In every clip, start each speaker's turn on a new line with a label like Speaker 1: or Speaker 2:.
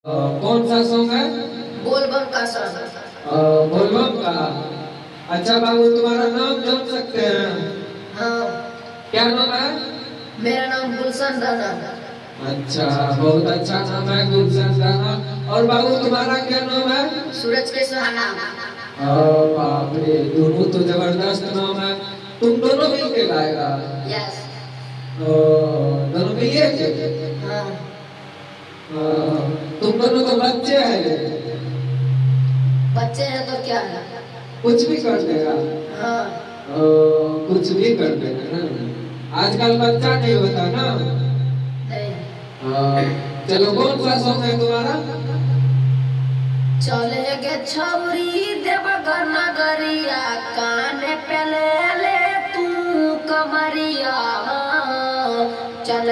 Speaker 1: कौन सा सॉन्ग है?
Speaker 2: बोलबम का सॉन्ग।
Speaker 1: बोलबम का। अच्छा बाबू, तुम्हारा नाम जान सकते हैं?
Speaker 2: हाँ।
Speaker 1: क्या नाम है?
Speaker 2: मेरा नाम गुलशन राणा।
Speaker 1: अच्छा, बहुत अच्छा नाम है, गुलशन राणा। और बाबू तुम्हारा क्या नाम है?
Speaker 2: सूरज के सुहाना।
Speaker 1: बाप रे, दोनों तो जबरदस्त नाम है। तुम दोनों मिल के गाएगा?
Speaker 2: यस।
Speaker 1: दोनों मिलिए के?
Speaker 2: हाँ।
Speaker 1: तुम दोनों तो बच्चे हैं।
Speaker 2: बच्चे हैं तो क्या है?
Speaker 1: कुछ भी कर देगा।
Speaker 2: हाँ।
Speaker 1: कुछ भी कर देगा ना। आजकल बच्चा नहीं होता ना।
Speaker 2: नहीं।
Speaker 1: चलो, कौन सा सॉन्ग है तुम्हारा?
Speaker 2: चले गे छौरी देवघर नगरिया, काने पे ले ले तू कमरिया। चल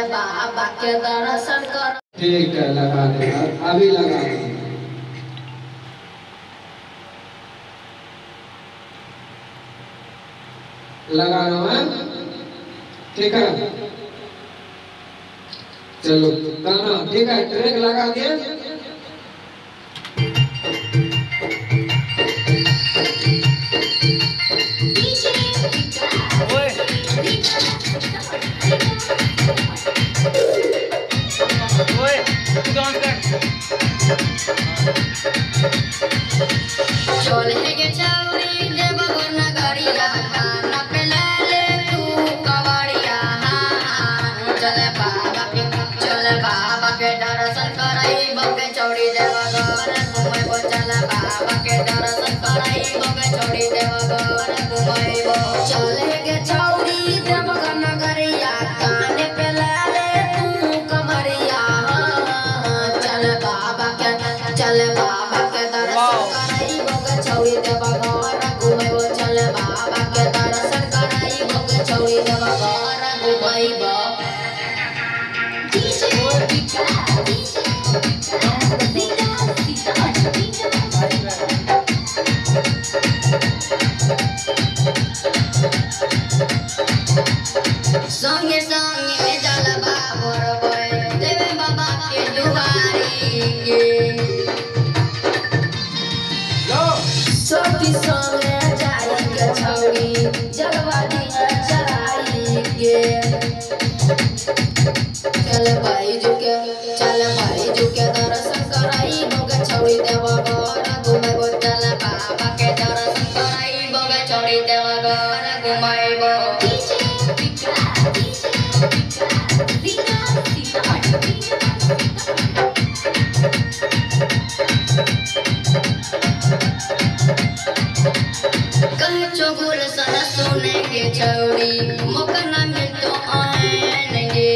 Speaker 2: बाबा के दर्शन कर।
Speaker 1: ठीक है, लगा देगा, अभी लगा देगा। लगा रहा है, ठीक है। चलो गाना, ठीक है, ट्रैक लगा दिया।
Speaker 2: चले गे छौरी देवघर नगरिया, काना पे ले ले तू कवरिया। चल बाबा के दर्शन कराई बगे चौड़ी देवघर घुमैबो। चल बाबा के दर्शन कराई बगे चौड़ी देवघर घुमैबो। चले गे छौरी देवघर नगरिया, काने पे ले ले तू कमरिया। चल बाबा के दर्शन कराई बगे चौड़ी देवघर घुमैबो। चल बाबा के दर्शन कराई बगे चौड़ी देवघर घुमैबो। संगे संगे जलवा भरबै देवे बाबा के दुआरी के। सती संगे जाई के छौरी जलवा दिया चढ़ाई के। चल भाई जुके दर्शन कराई बगे छौरी देवघर घुमैबो। चल बाबा के दर्शन कराई बगे छौरी देवघर घुमैबो। कहे चोगुल सन सुने के छौरी मौका ना मिलतो आएंगे।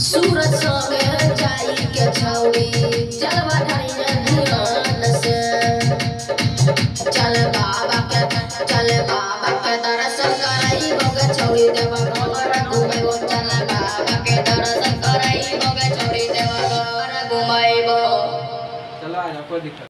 Speaker 2: सूरज संगे जाई के छौरी जलवा ढाई ध्यान से। चल बाबा के दर्शन कराई बगे छौरी देवघर घुमैबो। चल बाबा के दर्शन कराई बगे छौरी देवघर घुमैबो।
Speaker 1: चलो आ जाओ, कोई दिक्कत